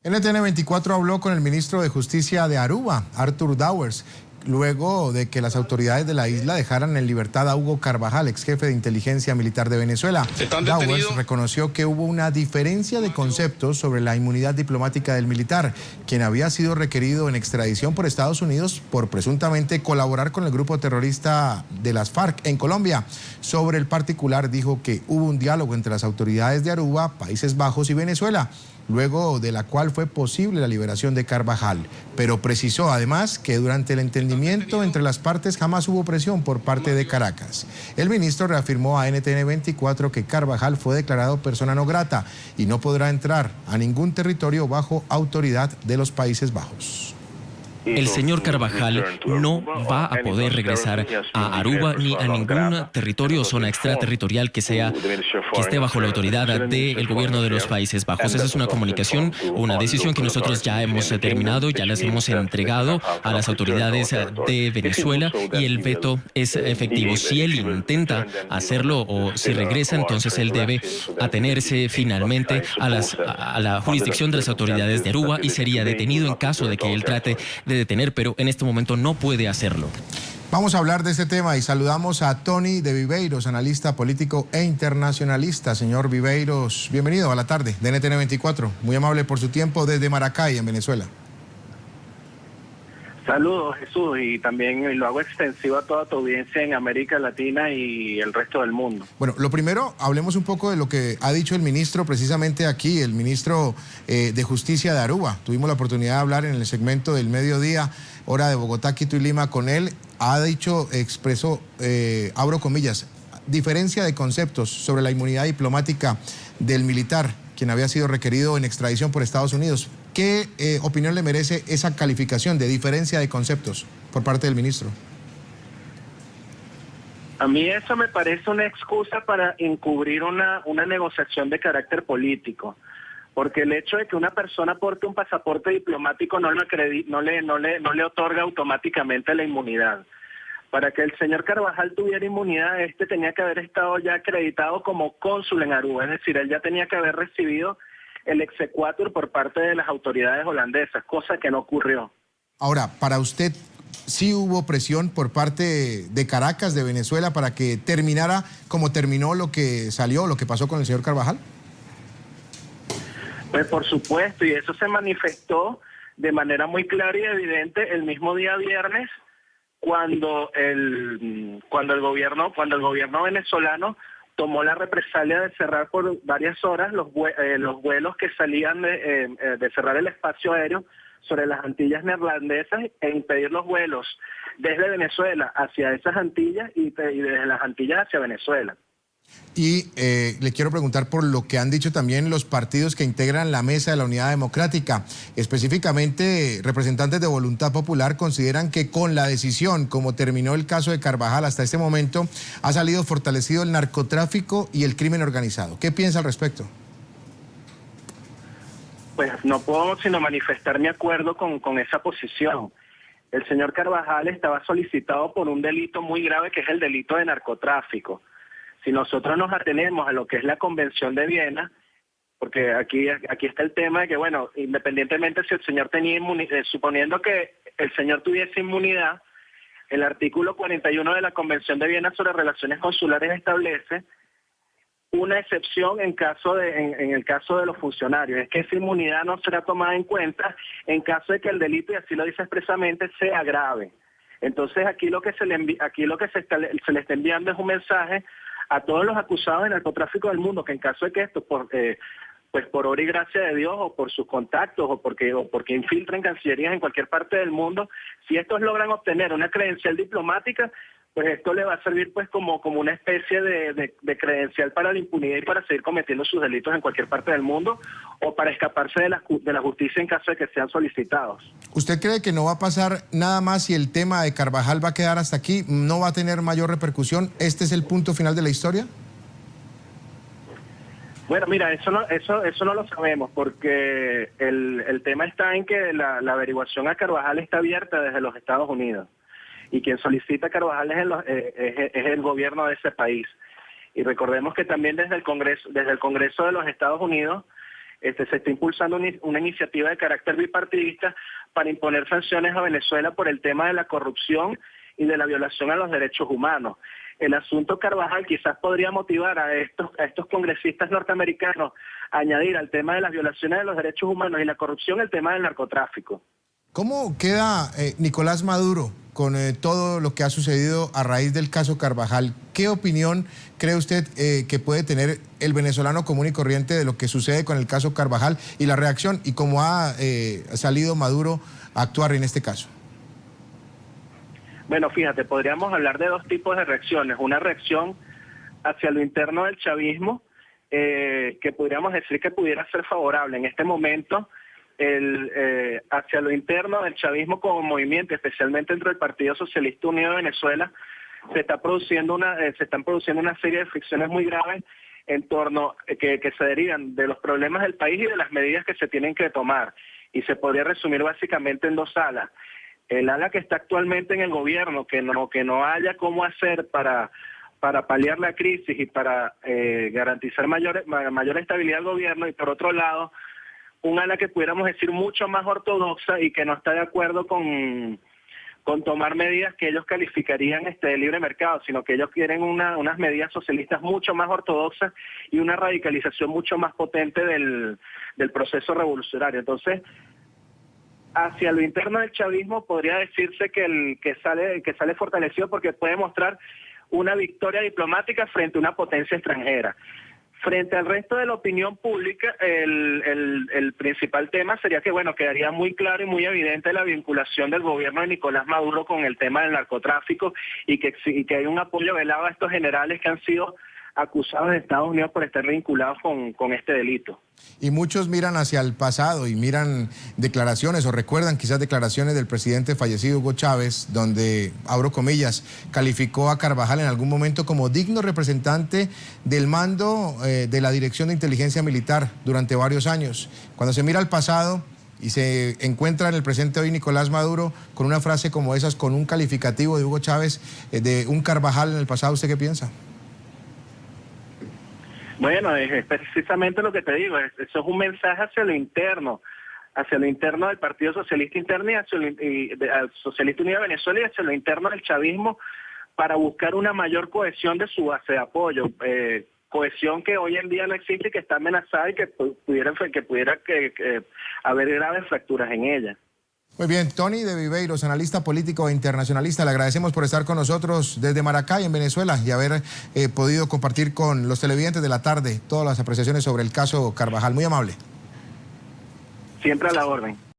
NTN 24 habló con el ministro de Justicia de Aruba, Arthur Dowers, luego de que las autoridades de la isla dejaran en libertad a Hugo Carvajal, ex jefe de inteligencia militar de Venezuela. Dowers reconoció que hubo una diferencia de conceptos sobre la inmunidad diplomática del militar, quien había sido requerido en extradición por Estados Unidos por presuntamente colaborar con el grupo terrorista de las FARC en Colombia. Sobre el particular dijo que hubo un diálogo entre las autoridades de Aruba, Países Bajos y Venezuela, luego de la cual fue posible la liberación de Carvajal, pero precisó además que durante el entendimiento entre las partes jamás hubo presión por parte de Caracas. El ministro reafirmó a NTN 24 que Carvajal fue declarado persona no grata y no podrá entrar a ningún territorio bajo autoridad de los Países Bajos. El señor Carvajal no va a poder regresar a Aruba ni a ningún territorio o zona extraterritorial que esté bajo la autoridad del gobierno de los Países Bajos. Esa es una comunicación, una decisión que nosotros ya hemos determinado, ya las hemos entregado a las autoridades de Venezuela y el veto es efectivo. Si él intenta hacerlo o si regresa, entonces él debe atenerse finalmente a la jurisdicción de las autoridades de Aruba y sería detenido en caso de que él trate de detener, pero en este momento no puede hacerlo. Vamos a hablar de este tema y saludamos a Tony de Viveiros, analista político e internacionalista. Señor Viveiros, bienvenido a la tarde de NTN 24. Muy amable por su tiempo desde Maracay, en Venezuela. Saludos, Jesús, y también lo hago extensivo a toda tu audiencia en América Latina y el resto del mundo. Bueno, lo primero, hablemos un poco de lo que ha dicho el ministro precisamente aquí, el ministro de Justicia de Aruba. Tuvimos la oportunidad de hablar en el segmento del mediodía, hora de Bogotá, Quito y Lima, con él. Ha dicho, expresó, abro comillas, diferencia de conceptos sobre la inmunidad diplomática del militar, quien había sido requerido en extradición por Estados Unidos. ¿Qué opinión le merece esa calificación de diferencia de conceptos por parte del ministro? A mí eso me parece una excusa para encubrir una negociación de carácter político, porque el hecho de que una persona porte un pasaporte diplomático no le otorga automáticamente la inmunidad. Para que el señor Carvajal tuviera inmunidad, tenía que haber estado ya acreditado como cónsul en Aruba, es decir, él ya tenía que haber recibido el exequatur por parte de las autoridades holandesas, cosa que no ocurrió. Ahora, para usted, ¿sí hubo presión por parte de Caracas, de Venezuela, para que terminara como terminó lo que salió, lo que pasó con el señor Carvajal? Pues por supuesto, y eso se manifestó de manera muy clara y evidente el mismo día viernes, cuando el gobierno venezolano tomó la represalia de cerrar por varias horas los vuelos que salían de cerrar el espacio aéreo sobre las Antillas neerlandesas e impedir los vuelos desde Venezuela hacia esas Antillas y desde las Antillas hacia Venezuela. Y le quiero preguntar por lo que han dicho también los partidos que integran la Mesa de la Unidad Democrática. Específicamente, representantes de Voluntad Popular consideran que con la decisión, como terminó el caso de Carvajal hasta este momento, ha salido fortalecido el narcotráfico y el crimen organizado. ¿Qué piensa al respecto? Pues no puedo sino manifestar mi acuerdo con esa posición. El señor Carvajal estaba solicitado por un delito muy grave que es el delito de narcotráfico. Si nosotros nos atenemos a lo que es la Convención de Viena, porque aquí está el tema de que, bueno, independientemente si el señor tenía inmunidad, suponiendo que el señor tuviese inmunidad, el artículo 41 de la Convención de Viena sobre relaciones consulares establece una excepción en el caso de los funcionarios, es que esa inmunidad no será tomada en cuenta en caso de que el delito, y así lo dice expresamente, sea grave. Entonces aquí lo que se le está enviando es un mensaje a todos los acusados de narcotráfico del mundo, que en caso de que esto, pues por obra y gracia de Dios, o por sus contactos, o porque infiltren cancillerías en cualquier parte del mundo, si estos logran obtener una credencial diplomática, pues esto le va a servir pues como una especie de credencial para la impunidad y para seguir cometiendo sus delitos en cualquier parte del mundo, o para escaparse de la justicia en caso de que sean solicitados. ¿Usted cree que no va a pasar nada más si el tema de Carvajal va a quedar hasta aquí? ¿No va a tener mayor repercusión? ¿Este es el punto final de la historia? Bueno, mira, eso no lo sabemos, porque el tema está en que la averiguación a Carvajal está abierta desde los Estados Unidos. Y quien solicita a Carvajal es el gobierno de ese país. Y recordemos que también desde el Congreso de los Estados Unidos se está impulsando una iniciativa de carácter bipartidista para imponer sanciones a Venezuela por el tema de la corrupción y de la violación a los derechos humanos. El asunto Carvajal quizás podría motivar a estos congresistas norteamericanos a añadir al tema de las violaciones de los derechos humanos y la corrupción el tema del narcotráfico. ¿Cómo queda Nicolás Maduro con todo lo que ha sucedido a raíz del caso Carvajal? ¿Qué opinión cree usted que puede tener el venezolano común y corriente de lo que sucede con el caso Carvajal y la reacción y cómo ha salido Maduro a actuar en este caso? Bueno, fíjate, podríamos hablar de dos tipos de reacciones. Una reacción hacia lo interno del chavismo, que podríamos decir que pudiera ser favorable. En este momento, hacia lo interno del chavismo como movimiento, especialmente dentro del Partido Socialista Unido de Venezuela, se están produciendo una serie de fricciones muy graves en torno que se derivan de los problemas del país y de las medidas que se tienen que tomar. Y se podría resumir básicamente en dos alas. El ala que está actualmente en el gobierno, que no haya cómo hacer para paliar la crisis y para garantizar mayor estabilidad al gobierno, y por otro lado, un ala que pudiéramos decir mucho más ortodoxa y que no está de acuerdo con tomar medidas que ellos calificarían de libre mercado, sino que ellos quieren unas medidas socialistas mucho más ortodoxas y una radicalización mucho más potente del proceso revolucionario. Entonces, hacia lo interno del chavismo podría decirse que sale fortalecido porque puede mostrar una victoria diplomática frente a una potencia extranjera. Frente al resto de la opinión pública, el principal tema sería que, bueno, quedaría muy claro y muy evidente la vinculación del gobierno de Nicolás Maduro con el tema del narcotráfico y que hay un apoyo velado a estos generales que han sido acusados de Estados Unidos por estar vinculados con este delito. Y muchos miran hacia el pasado y miran declaraciones o recuerdan quizás declaraciones del presidente fallecido Hugo Chávez, donde, abro comillas, calificó a Carvajal en algún momento como digno representante del mando de la Dirección de Inteligencia Militar durante varios años. Cuando se mira al pasado y se encuentra en el presente hoy Nicolás Maduro con una frase como esas, con un calificativo de Hugo Chávez, de un Carvajal en el pasado, ¿usted qué piensa? Bueno, es precisamente lo que te digo, eso es un mensaje hacia lo interno del Partido Socialista Interno y al Socialista Unido de Venezuela y hacia lo interno del chavismo para buscar una mayor cohesión de su base de apoyo, cohesión que hoy en día no existe y que está amenazada y que pudiera haber graves fracturas en ella. Muy bien, Tony de Viveiros, analista político e internacionalista, le agradecemos por estar con nosotros desde Maracay, en Venezuela, y haber podido compartir con los televidentes de la tarde todas las apreciaciones sobre el caso Carvajal. Muy amable. Siempre a la orden.